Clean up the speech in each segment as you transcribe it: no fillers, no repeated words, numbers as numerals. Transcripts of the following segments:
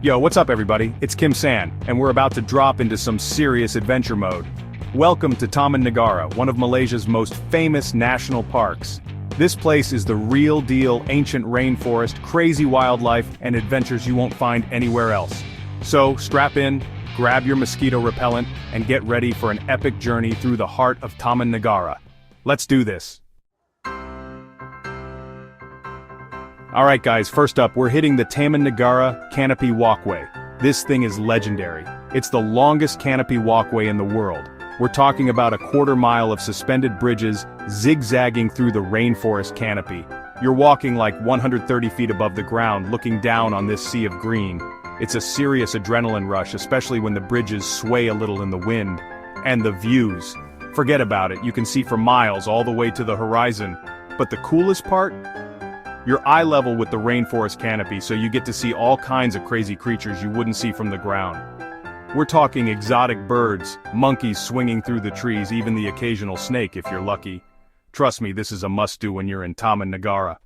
Yo, what's up everybody? It's Kim San, and we're about to drop into some serious adventure mode. Welcome to Taman Negara, one of Malaysia's most famous national parks. This place is the real deal ancient rainforest, crazy wildlife, and adventures you won't find anywhere else. So, strap in, grab your mosquito repellent, and get ready for an epic journey through the heart of Taman Negara. Let's do this. Alright guys, first up we're hitting the Taman Negara Canopy Walkway. This thing is legendary. It's the longest canopy walkway in the world. We're talking about a quarter-mile of suspended bridges zigzagging through the rainforest canopy. You're walking like 130 feet above the ground, looking down on this sea of green. It's a serious adrenaline rush, especially when the bridges sway a little in the wind. And the views. Forget about it, you can see for miles all the way to the horizon. But the coolest part? You're eye level with the rainforest canopy, so you get to see all kinds of crazy creatures you wouldn't see from the ground. We're talking exotic birds, monkeys swinging through the trees, even the occasional snake if you're lucky. Trust me, this is a must-do when you're in Taman Negara.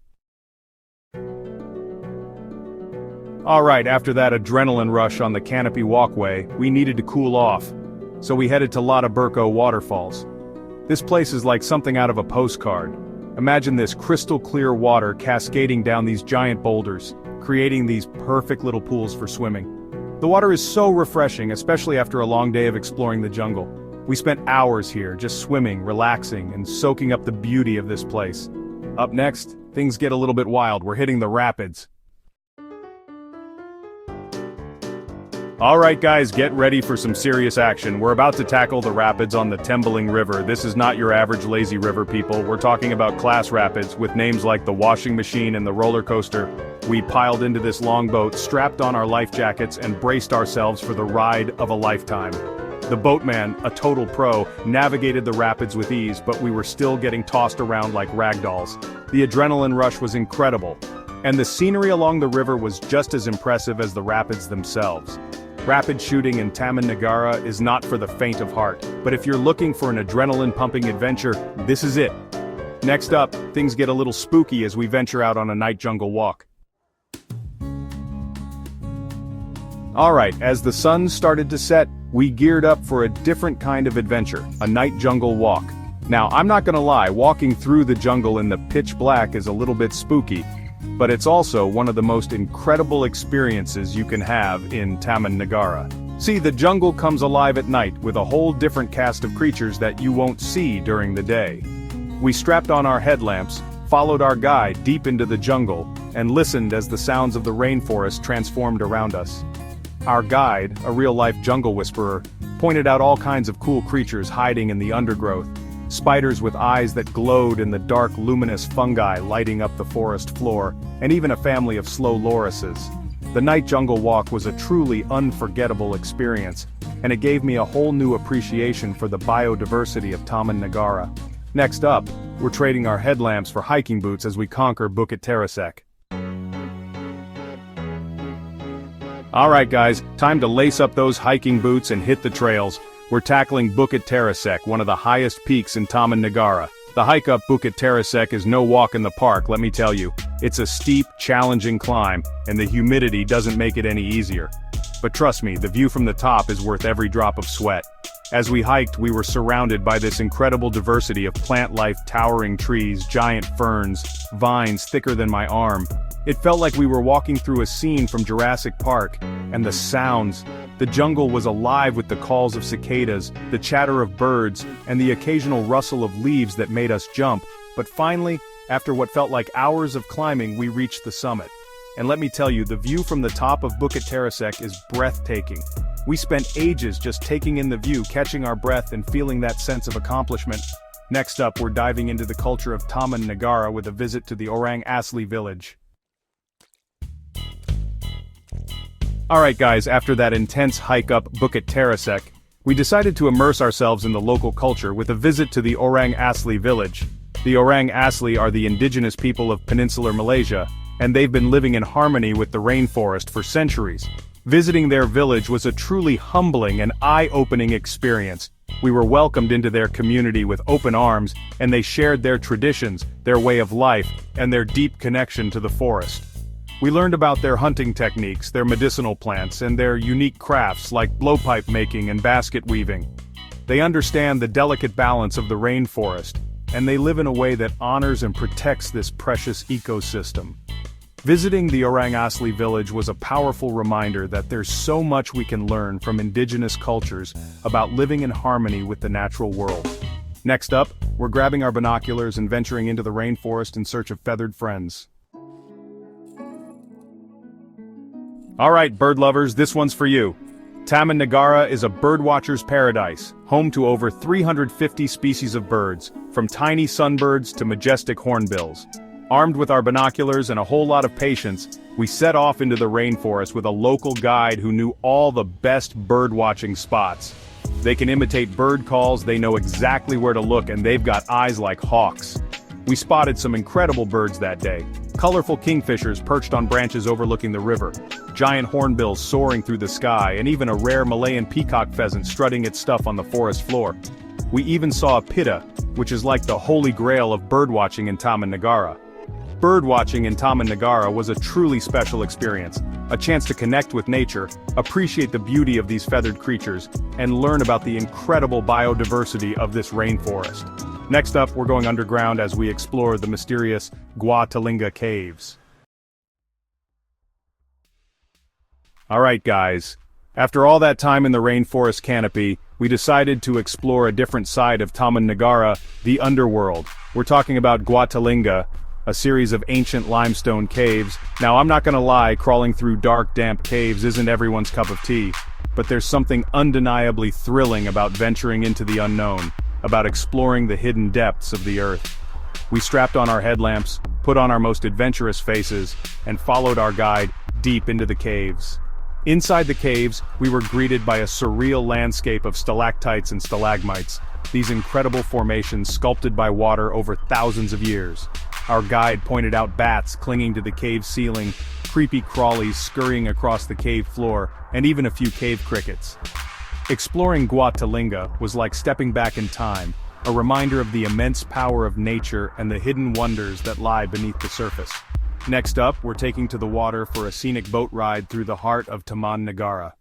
Alright, after that adrenaline rush on the canopy walkway, we needed to cool off. So we headed to Berkoh waterfalls. This place is like something out of a postcard. Imagine this crystal clear water cascading down these giant boulders, creating these perfect little pools for swimming. The water is so refreshing, especially after a long day of exploring the jungle. We spent hours here, just swimming, relaxing, and soaking up the beauty of this place. Up next, things get a little bit wild. We're hitting the rapids. Alright guys, get ready for some serious action. We're about to tackle the rapids on the Tembeling River. This is not your average lazy river, people. We're talking about class rapids, with names like the washing machine and the roller coaster. We piled into this longboat, strapped on our life jackets, and braced ourselves for the ride of a lifetime. The boatman, a total pro, navigated the rapids with ease, but we were still getting tossed around like ragdolls. The adrenaline rush was incredible, and the scenery along the river was just as impressive as the rapids themselves. Rapid shooting in Taman Negara is not for the faint of heart, but if you're looking for an adrenaline-pumping adventure, this is it. Next up, things get a little spooky as we venture out on a night jungle walk. Alright, as the sun started to set, we geared up for a different kind of adventure, a night jungle walk. Now, I'm not gonna lie, walking through the jungle in the pitch black is a little bit spooky, but it's also one of the most incredible experiences you can have in Taman Negara. See, the jungle comes alive at night with a whole different cast of creatures that you won't see during the day. We strapped on our headlamps, followed our guide deep into the jungle, and listened as the sounds of the rainforest transformed around us. Our guide, a real-life jungle whisperer, pointed out all kinds of cool creatures hiding in the undergrowth. Spiders with eyes that glowed in the dark luminous fungi lighting up the forest floor, and even a family of slow lorises. The night jungle walk was a truly unforgettable experience, and it gave me a whole new appreciation for the biodiversity of Taman Negara. Next up, we're trading our headlamps for hiking boots as we conquer Bukit Teresek. Alright guys, time to lace up those hiking boots and hit the trails. We're tackling Bukit Teresek, one of the highest peaks in Taman Negara. The hike up Bukit Teresek is no walk in the park, let me tell you. It's a steep, challenging climb, and the humidity doesn't make it any easier. But trust me, the view from the top is worth every drop of sweat. As we hiked, we were surrounded by this incredible diversity of plant life, towering trees, giant ferns, vines thicker than my arm. It felt like we were walking through a scene from Jurassic Park, and the sounds. The jungle was alive with the calls of cicadas, the chatter of birds, and the occasional rustle of leaves that made us jump. But finally, after what felt like hours of climbing, we reached the summit. And let me tell you, the view from the top of Bukit Teresek is breathtaking. We spent ages just taking in the view, catching our breath and feeling that sense of accomplishment. Next up, we're diving into the culture of Taman Negara with a visit to the Orang Asli village. Alright guys, after that intense hike up Bukit Teresek, we decided to immerse ourselves in the local culture with a visit to the Orang Asli village. The Orang Asli are the indigenous people of peninsular Malaysia, and they've been living in harmony with the rainforest for centuries. Visiting their village was a truly humbling and eye-opening experience. We were welcomed into their community with open arms, and they shared their traditions, their way of life, and their deep connection to the forest. We learned about their hunting techniques, their medicinal plants, and their unique crafts like blowpipe making and basket weaving. They understand the delicate balance of the rainforest, and they live in a way that honors and protects this precious ecosystem. Visiting the Orang Asli village was a powerful reminder that there's so much we can learn from indigenous cultures about living in harmony with the natural world. Next up, we're grabbing our binoculars and venturing into the rainforest in search of feathered friends. Alright, bird lovers, this one's for you. Taman Negara is a birdwatcher's paradise, home to over 350 species of birds, from tiny sunbirds to majestic hornbills. Armed with our binoculars and a whole lot of patience, we set off into the rainforest with a local guide who knew all the best bird-watching spots. They can imitate bird calls, they know exactly where to look, and they've got eyes like hawks. We spotted some incredible birds that day. Colorful kingfishers perched on branches overlooking the river, giant hornbills soaring through the sky, and even a rare Malayan peacock pheasant strutting its stuff on the forest floor. We even saw a pitta, which is like the holy grail of birdwatching in Taman Negara. Birdwatching in Taman Negara was a truly special experience, a chance to connect with nature, appreciate the beauty of these feathered creatures, and learn about the incredible biodiversity of this rainforest. Next up, we're going underground as we explore the mysterious Gua Telinga caves. Alright guys, after all that time in the rainforest canopy, we decided to explore a different side of Taman Negara, the underworld. We're talking about Gua Telinga, a series of ancient limestone caves. Now I'm not gonna lie, crawling through dark, damp caves isn't everyone's cup of tea, but there's something undeniably thrilling about venturing into the unknown, about exploring the hidden depths of the earth. We strapped on our headlamps, put on our most adventurous faces, and followed our guide deep into the caves. Inside the caves, we were greeted by a surreal landscape of stalactites and stalagmites, these incredible formations sculpted by water over thousands of years. Our guide pointed out bats clinging to the cave ceiling, creepy crawlies scurrying across the cave floor, and even a few cave crickets. Exploring Gua Telinga was like stepping back in time, a reminder of the immense power of nature and the hidden wonders that lie beneath the surface. Next up, we're taking to the water for a scenic boat ride through the heart of Taman Negara.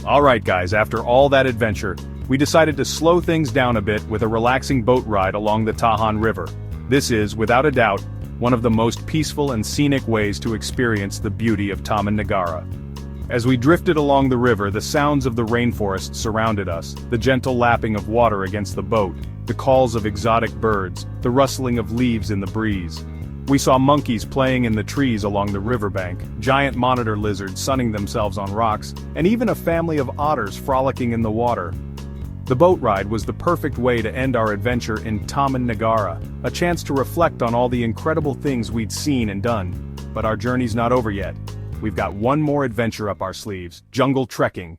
Alright guys, after all that adventure, we decided to slow things down a bit with a relaxing boat ride along the Tahan River. This is, without a doubt, one of the most peaceful and scenic ways to experience the beauty of Taman Negara. As we drifted along the river, the sounds of the rainforest surrounded us, the gentle lapping of water against the boat, the calls of exotic birds, the rustling of leaves in the breeze. We saw monkeys playing in the trees along the riverbank, giant monitor lizards sunning themselves on rocks, and even a family of otters frolicking in the water. The boat ride was the perfect way to end our adventure in Taman Negara, a chance to reflect on all the incredible things we'd seen and done. But our journey's not over yet. We've got one more adventure up our sleeves, jungle trekking.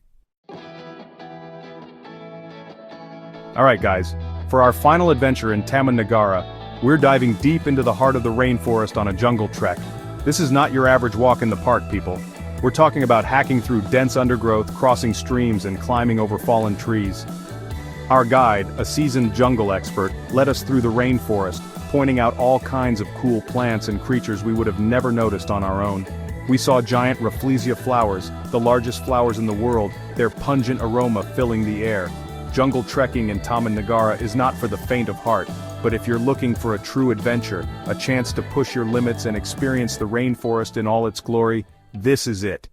Alright guys, for our final adventure in Taman Negara, we're diving deep into the heart of the rainforest on a jungle trek. This is not your average walk in the park, people. We're talking about hacking through dense undergrowth, crossing streams, and climbing over fallen trees. Our guide, a seasoned jungle expert, led us through the rainforest, pointing out all kinds of cool plants and creatures we would have never noticed on our own. We saw giant Rafflesia flowers, the largest flowers in the world, their pungent aroma filling the air. Jungle trekking in Taman Negara is not for the faint of heart, but if you're looking for a true adventure, a chance to push your limits and experience the rainforest in all its glory, this is it.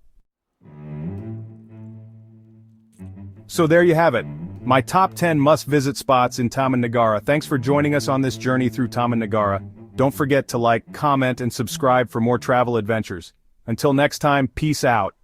So there you have it, my top 10 must-visit spots in Taman Negara. Thanks for joining us on this journey through Taman Negara. Don't forget to like, comment, and subscribe for more travel adventures. Until next time, peace out.